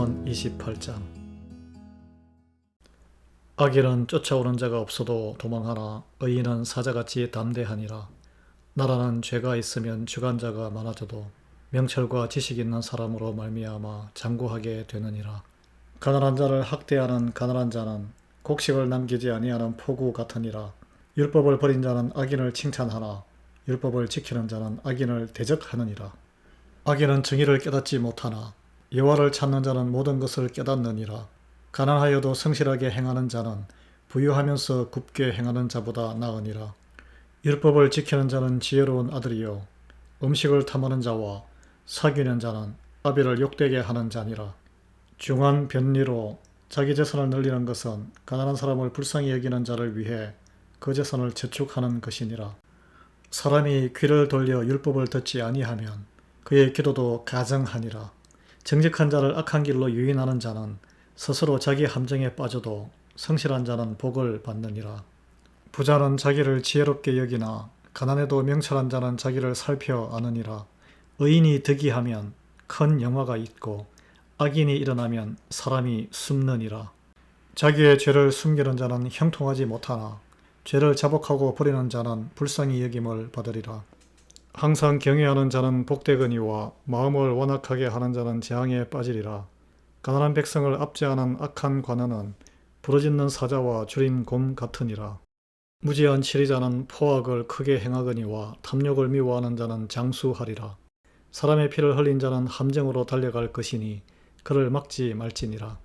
사무엘상 28장. 악인은 쫓아오는 자가 없어도 도망하나 의인은 사자같이 담대하니라. 나라는 죄가 있으면 주관자가 많아져도 명철과 지식 있는 사람으로 말미암아 장구하게 되느니라. 가난한 자를 학대하는 가난한 자는 곡식을 남기지 아니하는 포구 같으니라. 율법을 버린 자는 악인을 칭찬하나 율법을 지키는 자는 악인을 대적하느니라. 악인은 정의를 깨닫지 못하나 여호와를 찾는 자는 모든 것을 깨닫느니라. 가난하여도 성실하게 행하는 자는 부유하면서 굽게 행하는 자보다 나으니라. 율법을 지키는 자는 지혜로운 아들이요 음식을 탐하는 자와 사귀는 자는 아비를 욕되게 하는 자니라. 중한 변리로 자기 재산을 늘리는 것은 가난한 사람을 불쌍히 여기는 자를 위해 그 재산을 저축하는 것이니라. 사람이 귀를 돌려 율법을 듣지 아니하면 그의 기도도 가정하니라. 정직한 자를 악한 길로 유인하는 자는 스스로 자기 함정에 빠져도 성실한 자는 복을 받느니라. 부자는 자기를 지혜롭게 여기나 가난해도 명철한 자는 자기를 살펴 아느니라. 의인이 득이하면 큰 영화가 있고 악인이 일어나면 사람이 숨느니라. 자기의 죄를 숨기는 자는 형통하지 못하나 죄를 자복하고 버리는 자는 불쌍히 여김을 받으리라. 항상 경외하는 자는 복되거니와 마음을 완악하게 하는 자는 재앙에 빠지리라. 가난한 백성을 압제하는 악한 관원은 부르짖는 사자와 줄인 곰 같으니라. 무지한 치리자는 포악을 크게 행하거니와 탐욕을 미워하는 자는 장수하리라. 사람의 피를 흘린 자는 함정으로 달려갈 것이니 그를 막지 말지니라.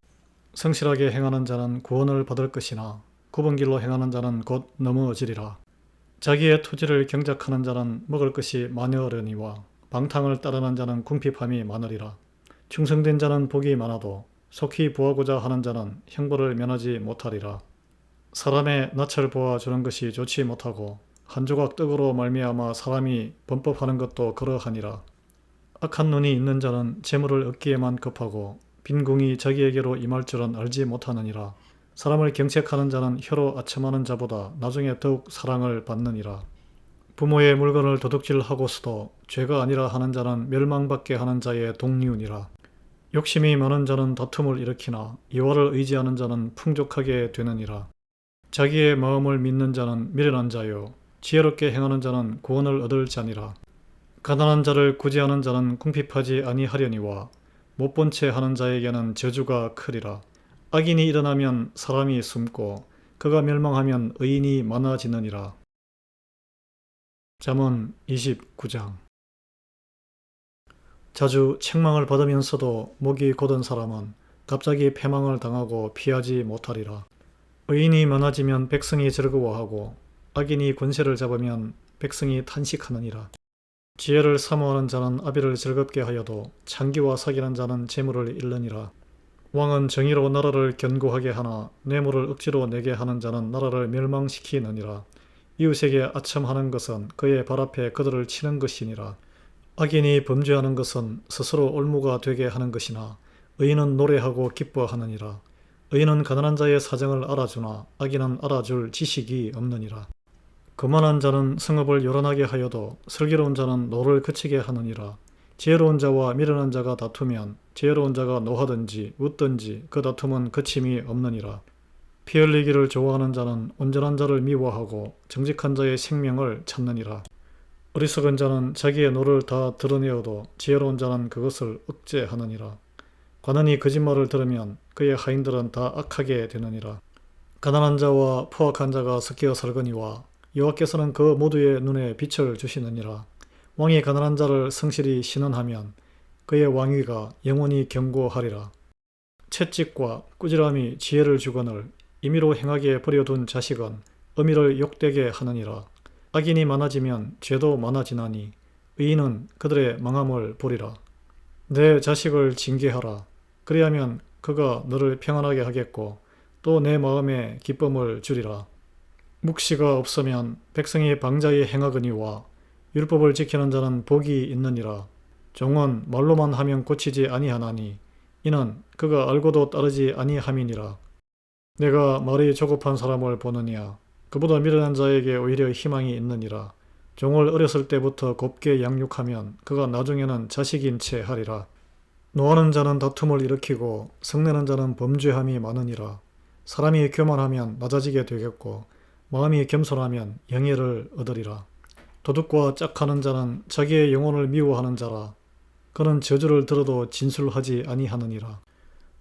성실하게 행하는 자는 구원을 받을 것이나 굽은 길로 행하는 자는 곧 넘어지리라. 자기의 토지를 경작하는 자는 먹을 것이 많으려니와 방탕을 따르는 자는 궁핍함이 많으리라. 충성된 자는 복이 많아도 속히 보하고자 하는 자는 형벌을 면하지 못하리라. 사람의 낯을 보아 주는 것이 좋지 못하고 한 조각 떡으로 말미암아 사람이 범법하는 것도 그러하니라. 악한 눈이 있는 자는 재물을 얻기에만 급하고 빈궁이 자기에게로 임할 줄은 알지 못하느니라. 사람을 경책하는 자는 혀로 아첨하는 자보다 나중에 더욱 사랑을 받느니라. 부모의 물건을 도둑질하고서도 죄가 아니라 하는 자는 멸망받게 하는 자의 동류니라. 욕심이 많은 자는 다툼을 일으키나 여호와를 의지하는 자는 풍족하게 되느니라. 자기의 마음을 믿는 자는 미련한 자요 지혜롭게 행하는 자는 구원을 얻을 자니라. 가난한 자를 구제하는 자는 궁핍하지 아니하려니와 못본 채 하는 자에게는 저주가 크리라. 악인이 일어나면 사람이 숨고 그가 멸망하면 의인이 많아지느니라. 잠언 29장. 자주 책망을 받으면서도 목이 곧은 사람은 갑자기 패망을 당하고 피하지 못하리라. 의인이 많아지면 백성이 즐거워하고 악인이 권세를 잡으면 백성이 탄식하느니라. 지혜를 사모하는 자는 아비를 즐겁게 하여도 창기와 사귀는 자는 재물을 잃느니라. 왕은 정의로 나라를 견고하게 하나 뇌물을 억지로 내게 하는 자는 나라를 멸망시키느니라. 이웃에게 아첨하는 것은 그의 발 앞에 그들을 치는 것이니라. 악인이 범죄하는 것은 스스로 올무가 되게 하는 것이나 의인은 노래하고 기뻐하느니라. 의인은 가난한 자의 사정을 알아주나 악인은 알아줄 지식이 없느니라. 거만한 자는 성읍을 요란하게 하여도 슬기로운 자는 노를 그치게 하느니라. 지혜로운 자와 미련한 자가 다투면 지혜로운 자가 노하든지 웃든지 그 다툼은 그침이 없느니라. 피 흘리기를 좋아하는 자는 온전한 자를 미워하고 정직한 자의 생명을 찾느니라. 어리석은 자는 자기의 노를 다 드러내어도 지혜로운 자는 그것을 억제하느니라. 관원이 거짓말을 들으면 그의 하인들은 다 악하게 되느니라. 가난한 자와 포악한 자가 섞여 살거니와 여호와께서는 그 모두의 눈에 빛을 주시느니라. 왕이 가난한 자를 성실히 신원하면 그의 왕위가 영원히 견고하리라. 채찍과 꾸지람이 지혜를 주거늘 임의로 행하게 버려둔 자식은 어미를 욕되게 하느니라. 악인이 많아지면 죄도 많아지나니 의인은 그들의 망함을 보리라. 내 자식을 징계하라. 그리하면 그가 너를 평안하게 하겠고 또 내 마음에 기쁨을 주리라. 묵시가 없으면 백성이 방자히 행하거니와 율법을 지키는 자는 복이 있느니라. 종은 말로만 하면 고치지 아니하나니 이는 그가 알고도 따르지 아니함이니라. 내가 말이 조급한 사람을 보느냐. 그보다 미련한 자에게 오히려 희망이 있느니라. 종을 어렸을 때부터 곱게 양육하면 그가 나중에는 자식인 채 하리라. 노하는 자는 다툼을 일으키고 성내는 자는 범죄함이 많으니라. 사람이 교만하면 낮아지게 되겠고 마음이 겸손하면 영예를 얻으리라. 도둑과 짝하는 자는 자기의 영혼을 미워하는 자라. 그는 저주를 들어도 진술하지 아니하느니라.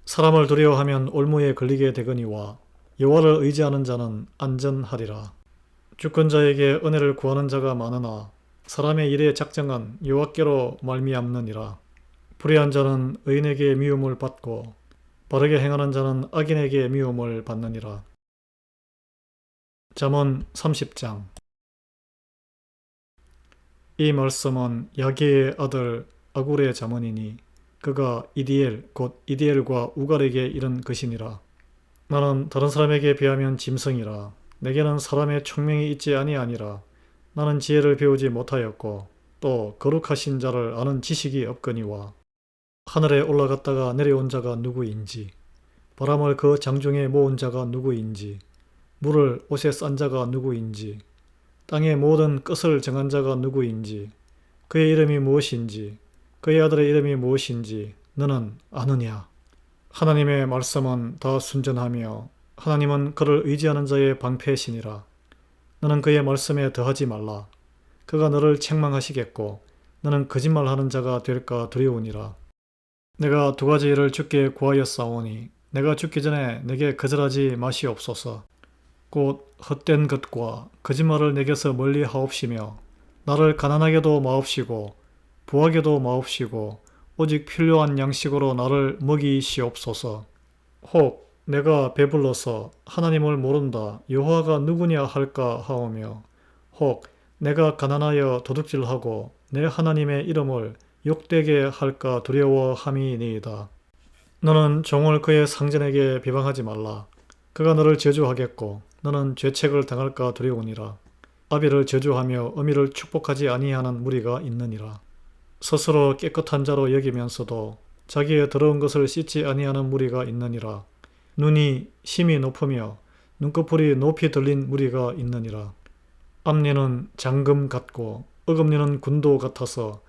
사람을 두려워하면 올무에 걸리게 되거니와 여호와를 의지하는 자는 안전하리라. 주권자에게 은혜를 구하는 자가 많으나 사람의 일의 작정은 여호와께로 말미암느니라. 불의한 자는 의인에게 미움을 받고 바르게 행하는 자는 악인에게 미움을 받느니라. 잠언 30장. 이 말씀은 야게의 아들 아굴의 잠언이니 그가 이디엘 곧 이디엘과 우갈에게 이른 것이니라. 나는 다른 사람에게 비하면 짐승이라. 내게는 사람의 총명이 있지 아니하니라. 나는 지혜를 배우지 못하였고 또 거룩하신 자를 아는 지식이 없거니와 하늘에 올라갔다가 내려온 자가 누구인지 바람을 그 장중에 모은 자가 누구인지 물을 옷에 싼 자가 누구인지 땅의 모든 끝을 정한 자가 누구인지 그의 이름이 무엇인지 그의 아들의 이름이 무엇인지 너는 아느냐? 하나님의 말씀은 다 순전하며 하나님은 그를 의지하는 자의 방패시니라. 너는 그의 말씀에 더하지 말라. 그가 너를 책망하시겠고 너는 거짓말하는 자가 될까 두려우니라. 내가 두 가지 일을 주께 구하였사오니 내가 죽기 전에 내게 거절하지 마시옵소서. 곧 헛된 것과 거짓말을 내게서 멀리 하옵시며 나를 가난하게도 마옵시고 부하게도 마옵시고 오직 필요한 양식으로 나를 먹이시옵소서. 혹 내가 배불러서 하나님을 모른다 여호와가 누구냐 할까 하오며 혹 내가 가난하여 도둑질하고 내 하나님의 이름을 욕되게 할까 두려워함이니이다. 너는 종을 그의 상전에게 비방하지 말라. 그가 너를 저주하겠고 너는 죄책을 당할까 두려우니라. 아비를 저주하며 어미를 축복하지 아니하는 무리가 있느니라. 스스로 깨끗한 자로 여기면서도 자기의 더러운 것을 씻지 아니하는 무리가 있느니라. 눈이 심히 높으며 눈꺼풀이 높이 들린 무리가 있느니라. 앞니는 장금 같고 어금니는 군도 같아서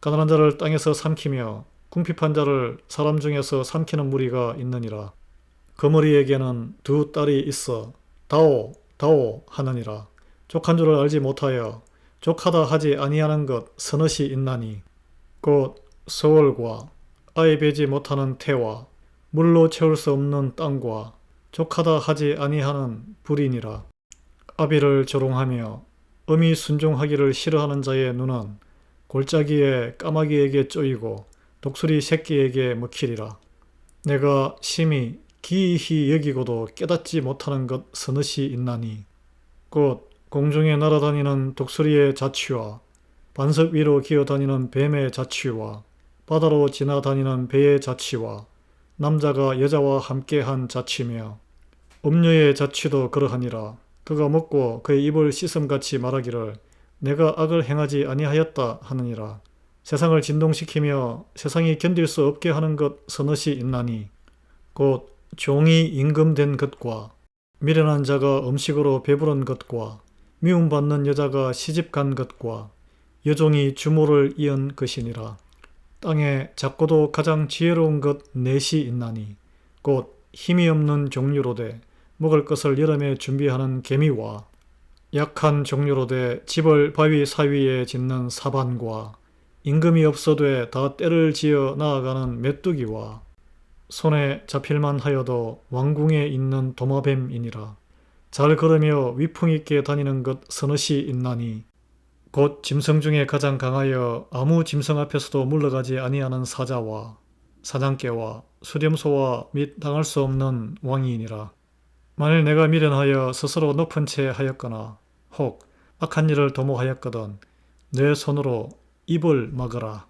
가난한 자를 땅에서 삼키며 궁핍한 자를 사람 중에서 삼키는 무리가 있느니라. 그 무리에게는 두 딸이 있어 다오 다오 하느니라. 족한 줄을 알지 못하여 족하다 하지 아니하는 것 서너시 있나니 곧 서월과 아이 베지 못하는 태와 물로 채울 수 없는 땅과 족하다 하지 아니하는 불이니라. 아비를 조롱하며 어미 순종하기를 싫어하는 자의 눈은 골짜기에 까마귀에게 쪼이고 독수리 새끼에게 먹히리라. 내가 심히 기이히 여기고도 깨닫지 못하는 것 서너시 있나니 곧 공중에 날아다니는 독수리의 자취와 반석 위로 기어다니는 뱀의 자취와 바다로 지나다니는 배의 자취와 남자가 여자와 함께한 자취며 음녀의 자취도 그러하니라. 그가 먹고 그의 입을 씻음같이 말하기를 내가 악을 행하지 아니하였다 하느니라. 세상을 진동시키며 세상이 견딜 수 없게 하는 것 서너시 있나니 곧 종이 임금된 것과 미련한 자가 음식으로 배부른 것과 미움받는 여자가 시집간 것과 여종이 주모를 이은 것이니라. 땅에 작고도 가장 지혜로운 것 넷이 있나니 곧 힘이 없는 종류로되 먹을 것을 여름에 준비하는 개미와 약한 종류로되 집을 바위 사위에 짓는 사반과 임금이 없어되 다 때를 지어 나아가는 메뚜기와 손에 잡힐만 하여도 왕궁에 있는 도마뱀이니라. 잘 걸으며 위풍 있게 다니는 것 서너시 있나니 곧 짐승 중에 가장 강하여 아무 짐승 앞에서도 물러가지 아니하는 사자와 사냥개와 수렴소와 및 당할 수 없는 왕이니라. 만일 내가 미련하여 스스로 높은 채 하였거나 혹 악한 일을 도모하였거든 내 손으로 입을 막으라.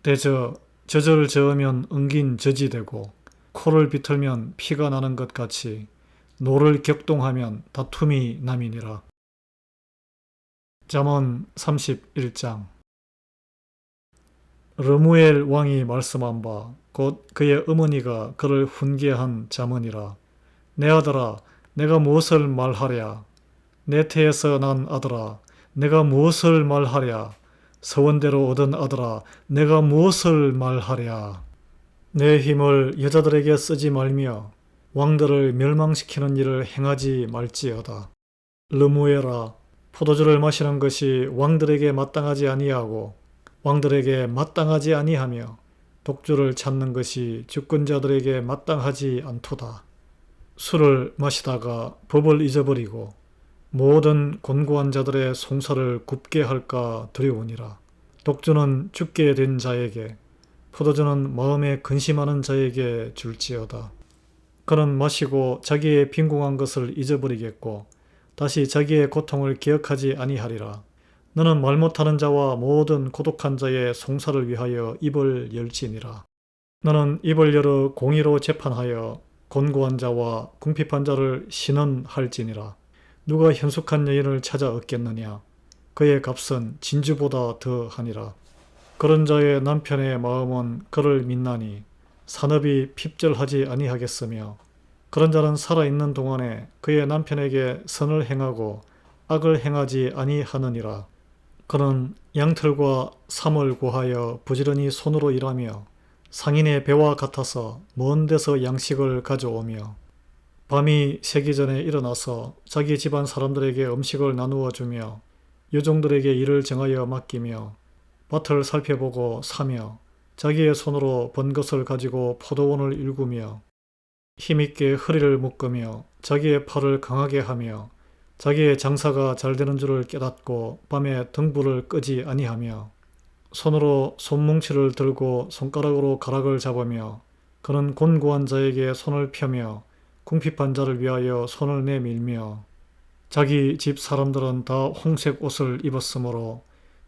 대저 젖을 저으면 응긴 젖이 되고 코를 비틀면 피가 나는 것 같이 노를 격동하면 다툼이 남이니라. 잠언 31장. 르무엘 왕이 말씀한 바 곧 그의 어머니가 그를 훈계한 잠언이라. 내 아들아 내가 무엇을 말하랴. 내 태에서 난 아들아 내가 무엇을 말하랴. 서원대로 얻은 아들아 내가 무엇을 말하랴. 내 힘을 여자들에게 쓰지 말며 왕들을 멸망시키는 일을 행하지 말지어다. 르무에라, 포도주를 마시는 것이 왕들에게 마땅하지 아니하고 왕들에게 마땅하지 아니하며 독주를 찾는 것이 주권자들에게 마땅하지 않도다. 술을 마시다가 법을 잊어버리고 모든 곤고한 자들의 송사를 굽게 할까 두려우니라. 독주는 죽게 된 자에게, 포도주는 마음에 근심하는 자에게 줄지어다. 그는 마시고 자기의 빈궁한 것을 잊어버리겠고 다시 자기의 고통을 기억하지 아니하리라. 너는 말 못하는 자와 모든 고독한 자의 송사를 위하여 입을 열지니라. 너는 입을 열어 공의로 재판하여 곤고한 자와 궁핍한 자를 신원할지니라. 누가 현숙한 여인을 찾아 얻겠느냐? 그의 값은 진주보다 더하니라. 그런 자의 남편의 마음은 그를 믿나니 산업이 핍절하지 아니하겠으며 그런 자는 살아있는 동안에 그의 남편에게 선을 행하고 악을 행하지 아니하느니라. 그는 양털과 삼을 구하여 부지런히 손으로 일하며 상인의 배와 같아서 먼 데서 양식을 가져오며 밤이 새기 전에 일어나서 자기 집안 사람들에게 음식을 나누어 주며 유종들에게 일을 정하여 맡기며 밭을 살펴보고 사며 자기의 손으로 번 것을 가지고 포도원을 일구며 힘있게 허리를 묶으며 자기의 팔을 강하게 하며 자기의 장사가 잘 되는 줄을 깨닫고 밤에 등불을 끄지 아니하며 손으로 손뭉치를 들고 손가락으로 가락을 잡으며 그는 곤고한 자에게 손을 펴며 궁핍한 자를 위하여 손을 내밀며 자기 집 사람들은 다 홍색 옷을 입었으므로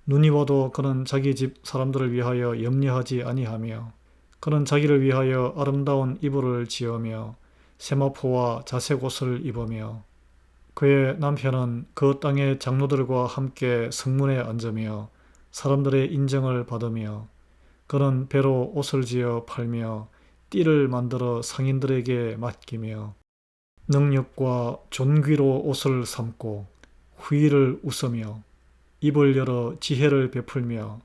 눈이 와도 그는 자기 집 사람들을 위하여 염려하지 아니하며 그는 자기를 위하여 아름다운 이불을 지으며 세마포와 자색 옷을 입으며 그의 남편은 그 땅의 장로들과 함께 성문에 앉으며 사람들의 인정을 받으며 그는 배로 옷을 지어 팔며 띠를 만들어 상인들에게 맡기며 능력과 존귀로 옷을 삼고 후의를 웃으며 입을 열어 지혜를 베풀며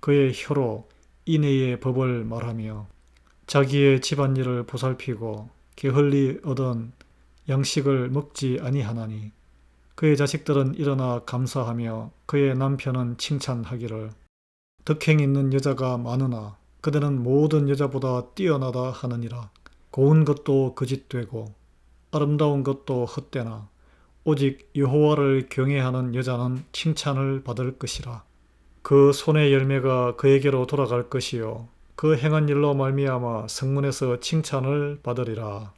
그의 혀로 인애의 법을 말하며 자기의 집안일을 보살피고 게을리 얻은 양식을 먹지 아니하나니 그의 자식들은 일어나 감사하며 그의 남편은 칭찬하기를 덕행 있는 여자가 많으나 그대는 모든 여자보다 뛰어나다 하느니라. 고운 것도 거짓되고 아름다운 것도 헛되나 오직 여호와를 경외하는 여자는 칭찬을 받을 것이라. 그 손의 열매가 그에게로 돌아갈 것이요 그 행한 일로 말미암아 성문에서 칭찬을 받으리라.